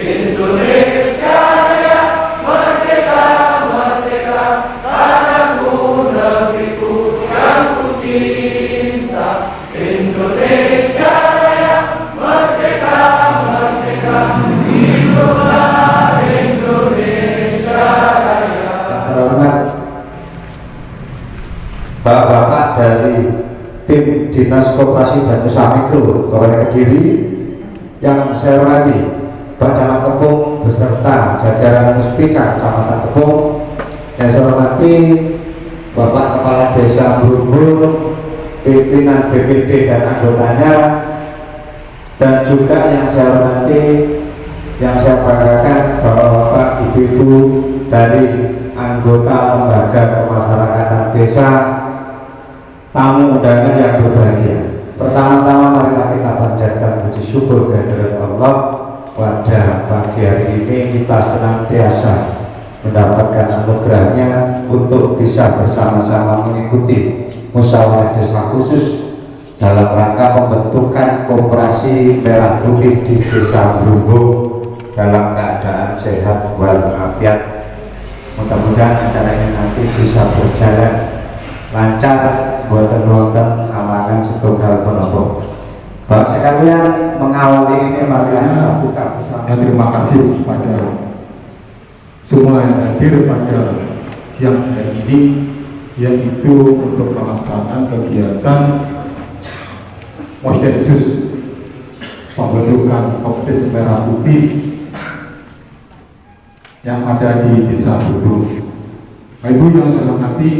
Indonesia Raya, merdeka, merdeka, padaku negeriku yang ku cinta. Indonesia Raya, merdeka, merdeka, hiduplah Indonesia Raya. Terhormat Bapak-bapak dari tim Dinas Koperasi dan Usaha Mikro Kabupaten Kediri, yang saya hormati Pak Camat Kepung beserta jajaran Muspika Kecamatan Kepung, yang saya hormati Bapak Kepala Desa Brumbul, pimpinan BPD dan anggotanya, dan juga yang saya hormati, yang saya banggakan Bapak-bapak Ibu-ibu dari anggota lembaga pemasyarakatan desa, tamu undangan yang berbahagia. Pertama-tama mari kita panjatkan puji syukur kehadirat Allah. Pada pagi hari ini kita senantiasa mendapatkan anugerahnya untuk bisa bersama-sama mengikuti musyawarah desa khusus dalam rangka pembentukan koperasi merah putih di Desa Brumbul dalam keadaan sehat walafiat. Mudah-mudahan acara ini nanti bisa berjalan lancar, buatan-buatan halangan setunggal penopo. Bapak sekalian, mengawali ini mari kita buka bersama. Terima kasih kepada semua yang hadir pada siang hari ini, yaitu untuk melaksanakan kegiatan Mosdesus pembentukan Koperasi Merah Putih yang ada di Desa Brumbul. Ibu yang saya hormati,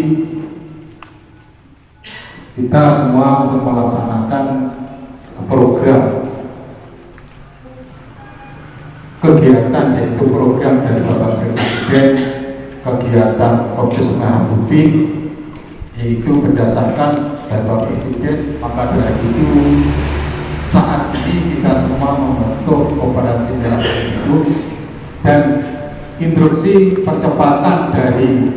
kita semua untuk melaksanakan program kegiatan, yaitu program dari Bapak Presiden kegiatan Koperasi Merah Putih, yaitu berdasarkan dari Bapak Presiden. Maka dari itu saat ini kita semua membentuk Koperasi Merah Putih itu, dan instruksi percepatan dari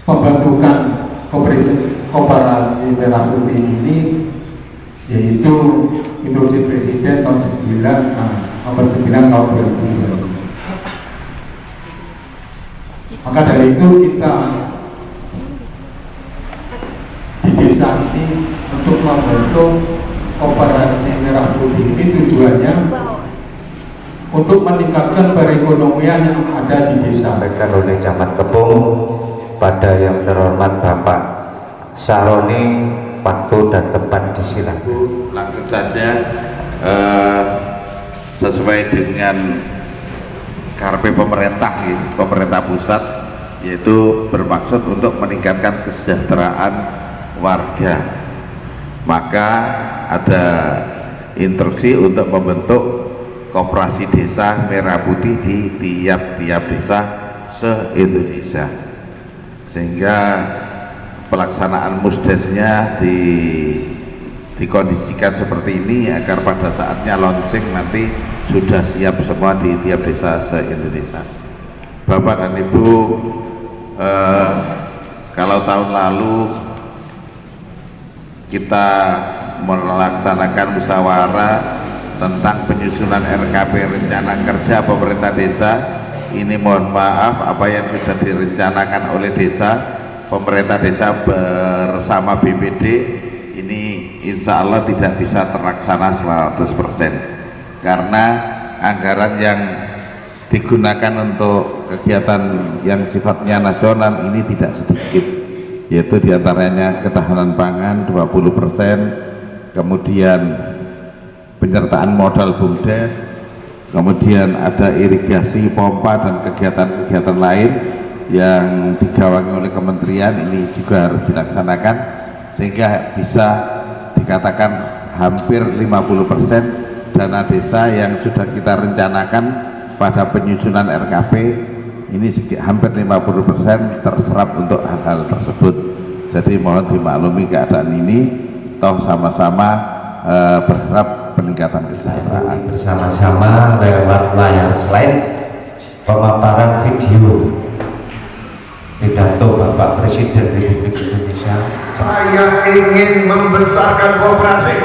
pembentukan Koperasi Merah Putih ini yaitu instruksi Presiden tahun 9 nomor 9 tahun 2020. Maka dari itu kita di desa ini untuk membentuk Koperasi Merah Putih ini tujuannya untuk meningkatkan perekonomian yang ada di desa. Oleh Camat Kepung, pada yang terhormat Bapak Saroni, waktu dan tempat disilakan. Langsung saja sesuai dengan KRP pemerintah, pemerintah pusat, yaitu bermaksud untuk meningkatkan kesejahteraan warga. Maka ada instruksi untuk membentuk koperasi desa merah putih di tiap-tiap desa se-Indonesia, sehingga pelaksanaan musdesnya dikondisikan seperti ini agar pada saatnya launching nanti sudah siap semua di tiap desa se-Indonesia. Bapak dan Ibu, kalau tahun lalu kita melaksanakan musyawarah tentang penyusunan RKP rencana kerja pemerintah desa, ini mohon maaf apa yang sudah direncanakan oleh desa, pemerintah desa bersama BPD ini insya Allah tidak bisa terlaksana 100% karena anggaran yang digunakan untuk kegiatan yang sifatnya nasional ini tidak sedikit, yaitu diantaranya ketahanan pangan 20%, kemudian penyertaan modal BUMDes, kemudian ada irigasi, pompa, dan kegiatan-kegiatan lain yang digawangi oleh kementerian ini juga harus dilaksanakan, sehingga bisa dikatakan hampir 50% dana desa yang sudah kita rencanakan pada penyusunan RKP ini hampir 50% terserap untuk hal-hal tersebut. Jadi mohon dimaklumi keadaan ini, toh sama-sama berharap peningkatan kesejahteraan. Bersama-sama lewat layar slide pemaparan video pidato Bapak Presiden Republik Indonesia. Saya ingin membesarkan koperasi.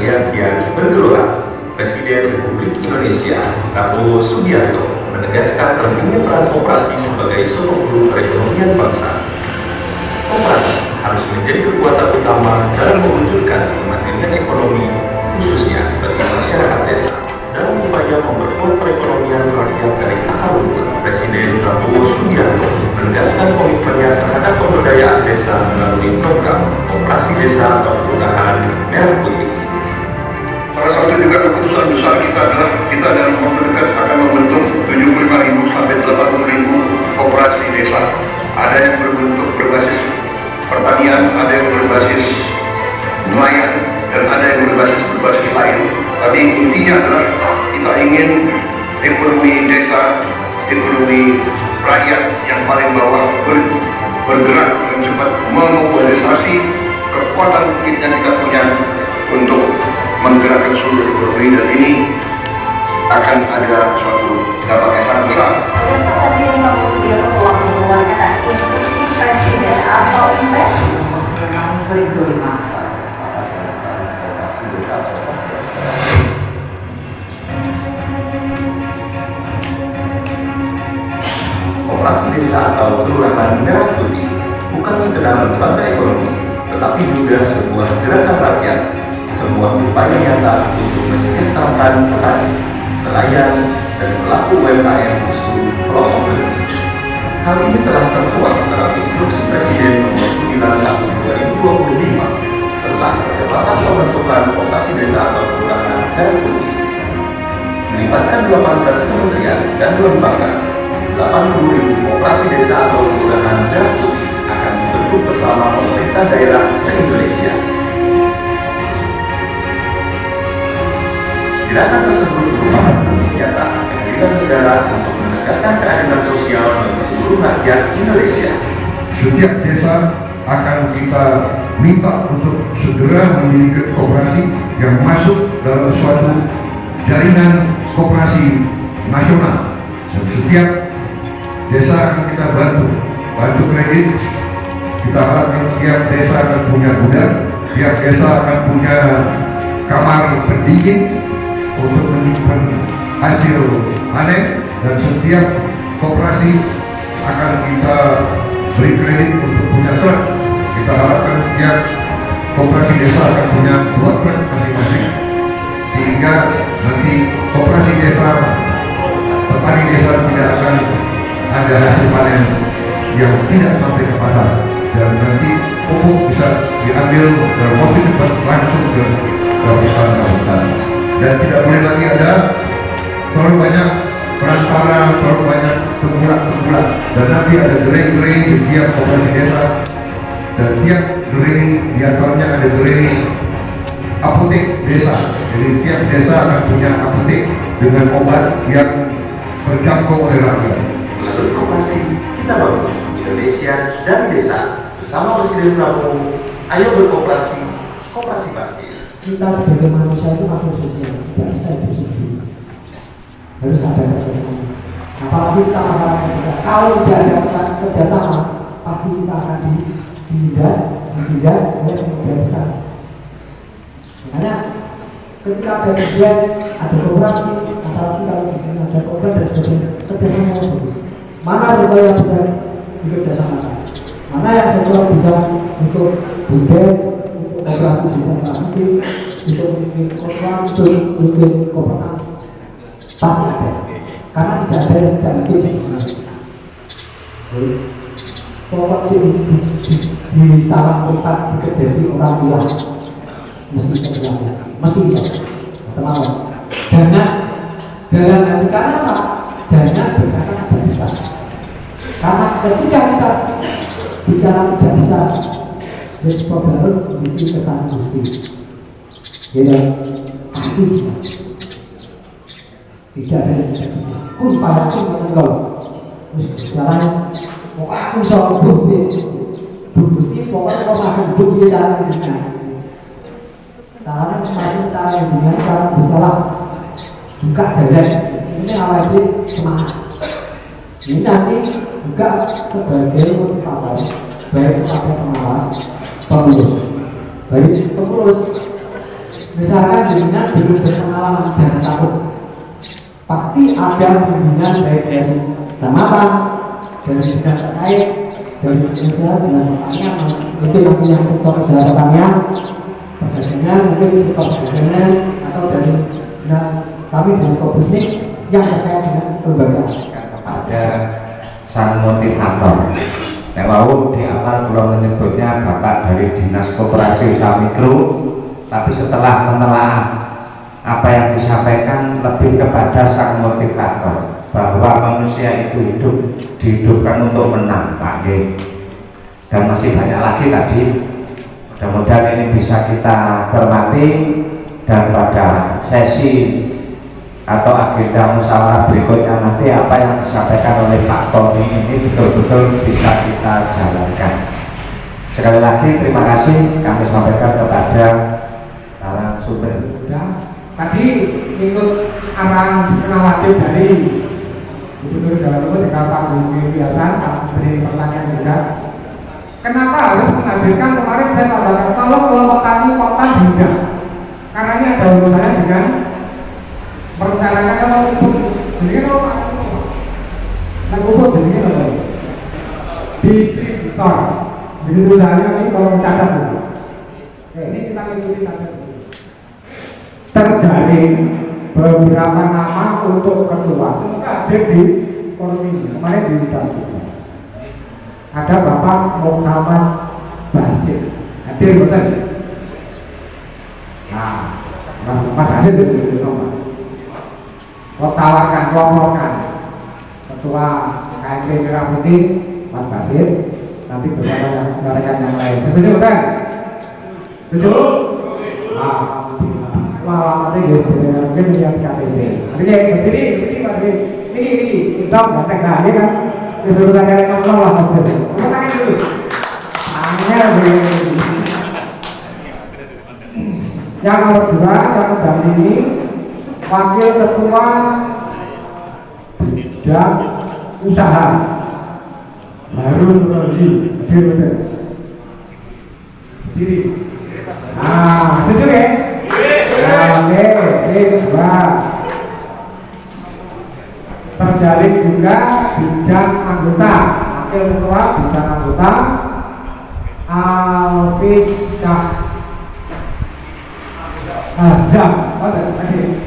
Indonesia kian bergelora, Presiden Republik Indonesia Prabowo Subianto menegaskan pentingnya peran koperasi sebagai sumber perekonomian bangsa. Koperasi harus menjadi kekuatan utama dalam mewujudkan kemandirian ekonomi, khususnya bagi masyarakat desa, dalam upaya memperkuat perekonomian rakyat dari akar rumput. Presiden Prabowo Subianto menegaskan komitmennya terhadap pemberdayaan desa melalui program Koperasi Desa atau Kelurahan Merah Putih. Salah satu juga keputusan besar kita adalah kita dalam waktu dekat akan membentuk 75.000 sampai 80.000 koperasi desa. Ada yang berbentuk berbasis pertanian, ada yang berbasis nelayan, dan ada yang berbasis lain. Tapi intinya adalah kita ingin ekonomi desa, ekonomi rakyat yang paling bawah bergerak dengan cepat memobilisasi kekuatan yang kita punya untuk menggerakkan seluruh ekonomi, dan ini akan ada suatu dampak yang sangat besar. Presiden Prabowo Subianto telah mengeluarkan instruksi presiden atau impres Koperasi desa atau Kelurahan Merah Putih bukan sekedar lembaga ekonomi, tetapi juga sebuah gerakan rakyat, sebuah upaya nyata untuk menyejahterakan petani, nelayan, dan pelaku UMKM di seluruh pelosok negeri. Hal ini telah tertuang dalam Instruksi Presiden Nomor 9 Tahun 2025 tentang percepatan pembentukan koperasi desa atau Kelurahan Merah Putih. Melibatkan 18 kementerian dan lembaga, 80.000 koperasi desa atau Kelurahan Merah Putih akan dibentuk bersama pemerintah daerah se-Indonesia. Gerakan tersebut merupakan bukti nyata kehadiran negara untuk menegakkan keadilan sosial bagi seluruh rakyat Indonesia. Setiap desa akan kita minta untuk segera memiliki koperasi yang masuk dalam suatu jaringan koperasi nasional, dan setiap desa akan kita bantu kredit. Kita harapkan setiap desa akan punya gudang, setiap desa akan punya kamar pendingin untuk menyimpan hasil panen, dan setiap koperasi akan kita beri kredit untuk punya truk. Kita harapkan setiap koperasi desa akan punya 2 truk masing-masing, sehingga nanti koperasi desa, petani desa tidak akan ada hasil panen yang tidak sampai ke pasar, dan nanti pupuk bisa diambil dalam waktu cepat langsung ke hutan. Dan tidak boleh lagi ada terlalu banyak perantara, terlalu banyak tengkulak, dan nanti ada gerai-gerai di tiap koperasi desa, dan tiap gerai diantaranya ada gerai apotek desa. Jadi tiap desa akan punya apotek dengan obat yang terjangkau oleh rakyat. Melalui koperasi, kita bangun Indonesia dari desa. Bersama Presiden Prabowo, ayo berkooperasi, koperasi bangkit. Kita sebagai manusia itu makhluk sosial, tidak bisa hidup sendiri, harus ada kerjasama. Apalagi kita masyarakat desa, kalau tidak ada kerjasama, pasti kita akan ditindas oleh pemuda besar. Makanya ketika ada tugas, ada koperasi, apalagi kalau di sini ada koperasi dan sebagainya, kerjasama yang bagus. Mana sektor yang bisa dikerjasamakan, mana yang sektor bisa untuk BUMDes, untuk koperasi bisa nanti, untuk memimpin koperasi, untuk memimpin koperasi, pasti ada. Karena tidak ada yang tidak mungkin dilakukan. Pokok di salah tempat dikedai orang tua, mesti bisa dilakukan, mesti bisa. Teman-teman, jangan dalam hati, karena apa? Jangan berkata tidak bisa. Karena ketika kita bicara tidak bisa, resiko baru di sini kesan Gusti, ya pasti bisa. Tidak ada yang tidak bisa. Kun fayakun menengok. Sekarang pokoknya aku bisa bukti, Gusti pokoknya kau akan bukti cara jenengan. Caranya masih cara yang jenengan, cara bersalah buka jalan. Ini awalnya semangat. Ini nanti juga sebagai motivator baik kepada pengawas, pengurus, baik pengurus Misalkan jenengan belum berpengalaman jalan kampung, pasti ada bimbingan baik dari kecamatan, dari dinas terkait, dari dinas pertanian, itu nanti yang sektor usaha pertanian, perdagangan, mungkin sektor perdagangan, atau dari dinas kami dinas Kopusnik yang terkait dengan lembaga. Ada sang motivator. Yang lalu di awal belum menyebutnya Bapak dari Dinas Koperasi Usaha Mikro, tapi setelah menelaah apa yang disampaikan lebih kepada sang motivator bahwa manusia itu hidup dihidupkan untuk menang, Pak G. Dan masih banyak lagi tadi. Mudah-mudahan ini bisa kita cermati dan pada sesi atau agenda musyawarah berikutnya nanti apa yang disampaikan oleh Pak Tony ini betul-betul bisa kita jalankan. Sekali lagi terima kasih kami sampaikan kepada narasumber. Tadi ikut arahan setengah wajib dari Gubernur Jawa Timur Jakarta Pak Zulkifli Hasan, Pak beri pertanyaan juga. Kenapa harus menghadirkan kemarin saya tambahkan kalau kelompok tani kota juga? Karena ini ada urusannya dengan merencanakan kalau sebut jadi kalau Pak Kuput jadi apa? Distributor. Jadi perusahaannya ini kalau mencatat dulu. Ini kita ikuti saja. Terjalin beberapa nama untuk ketua. Semoga hadir di forum ini. Kemarin diundang juga. Ada Bapak Muhammad Basir. Hadir betul. Nah, Mas Basir itu nomor. Kau tawarkan, kelompokkan ketua KMP Merah Putih Mas Basir, nanti bersama rekan yang lain. Setuju kan? Setuju? Wah, nanti mungkin yang KTP. Artinya berdiri Mas Basir. Ini dong, ganteng lah, ya kan? Disuruh saya ngomong lah, Mas Basir. Ngomong tangan dulu. Tangannya yang nomor 2 yang mendampingi Wakil Ketua Bidang Usaha Harun Rozi. Betul. Diri. Nah, setuju ya? Oke, dua. Terjalin juga bidang anggota. Wakil Ketua Bidang Anggota Alfis Syah Azam. Kasih.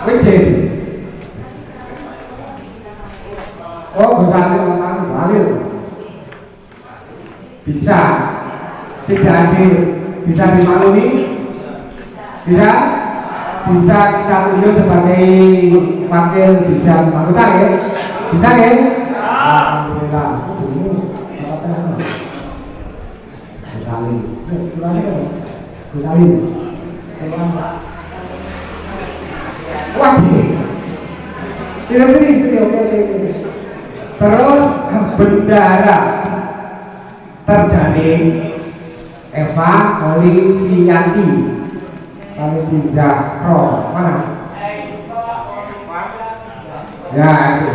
Wajib. Oh, bisa hadir. Bisa. Tidak hadir. Bisa dimaklumi. Bisa. Bisa kita tunjuk sebagai wakil bidang anggota ya. Bisa ya. Alhamdulillah. Gusalin. Wajib. Ini oke. Terus bendara terjalin Eva Olivianti Zahro mana? Ya itu.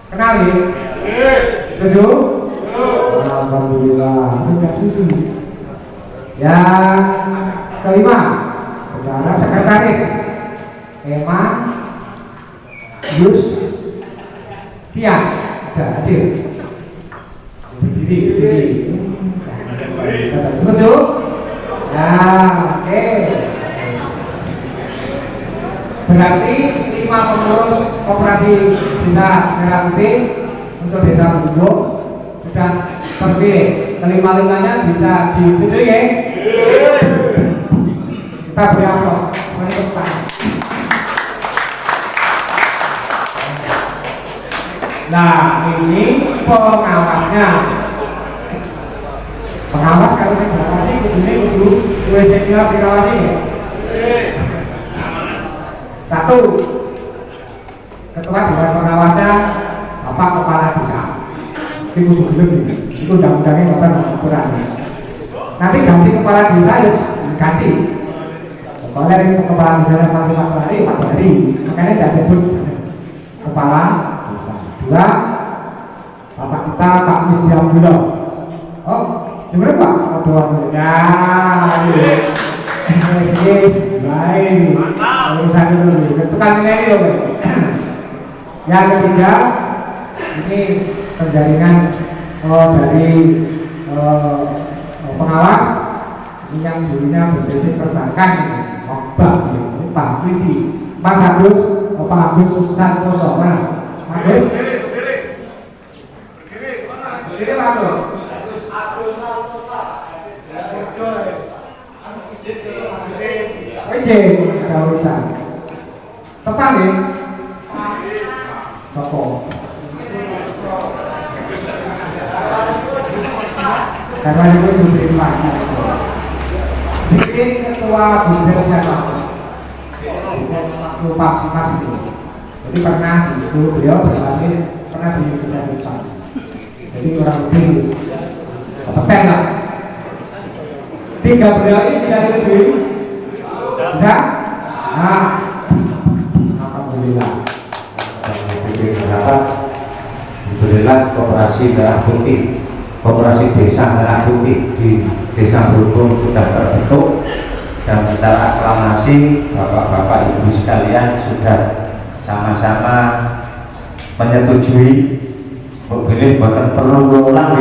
Kenali? Setuju? Alhamdulillah. Yang kelima, saudara sekretaris Emma Yus Tian, ada hadir. Berdiri. Setuju? Ya, oke. Berarti 5 pengurus koperasi desa Merah Putih untuk desa Bumbu sudah terpilih. Kelima-limanya bisa disetujui ya? Kita beri aplaus. Nah, ini pengawasnya. Pengawas kalau saya ngawasi ini kudu dua senior sing ngawasi. 1. Ketua Dewan Pengawasnya Bapak Kepala Desa. Itu belum itu undang-undangnya Bapak aturan. Nanti ganti kepala desa ya ganti. Oleh kepala desa masih Pak Bari, makanya tidak sebut kepala desa. 2. Bapak kita Pak Misdi Abdullah. Oh, sebenarnya Pak, ketua ya, baik, urusan dulu, tentukan ini loh. Yang ketiga, ini penjaringan dari pengawas ini yang dulunya berbasis perbankan, bank, Pak Widi, Mas Agus, Pak Agus Santoso, mana? Agus? Berdiri masuk. Izin, ada urusan. Tepat nih. Sopo. Karena itu diberi lagi. Sedikit ketua Bunda siapa? Lupa Mas itu. Jadi pernah itu beliau berbasis pernah di Indonesia. Jadi orang lebih kompeten lah. 3 beliau ini bisa lebih. Bisa? Nah, alhamdulillah. Diberilah koperasi Merah Putih, koperasi desa Merah Putih di Desa Bruntung sudah terbentuk dan secara aklamasi bapak-bapak ibu sekalian sudah sama-sama menyetujui. Pilih buatan perlu ulang